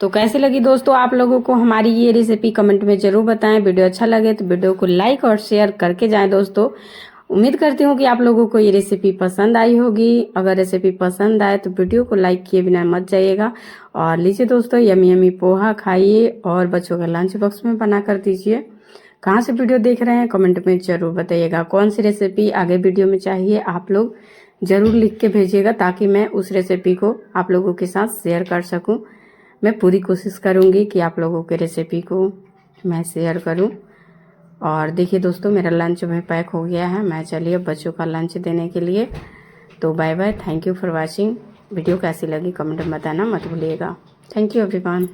तो कैसी लगी दोस्तों आप लोगों को हमारी ये रेसिपी, कमेंट में जरूर बताएं। वीडियो अच्छा लगे तो वीडियो को लाइक और शेयर करके जाएं दोस्तों। उम्मीद करती हूँ कि आप लोगों को ये रेसिपी पसंद आई होगी। अगर रेसिपी पसंद आए तो वीडियो को लाइक किए बिना मत जाइएगा। और लीजिए दोस्तों, यमी यमी पोहा खाइए और बच्चों का लंच बॉक्स में बना कर दीजिए। कहाँ से वीडियो देख रहे हैं कमेंट में जरूर बताइएगा। कौन सी रेसिपी आगे वीडियो में चाहिए आप लोग जरूर लिख के भेजिएगा, ताकि मैं उस रेसिपी को आप लोगों के साथ शेयर कर सकूं। मैं पूरी कोशिश करूंगी कि आप लोगों के रेसिपी को मैं शेयर करूं। और देखिए दोस्तों, मेरा लंच में पैक हो गया है। मैं चलिए बच्चों का लंच देने के लिए। तो bye bye, thank you for watching. Video कैसी लगी कमेंट में बताना मत भूलिएगा। Thank you everyone.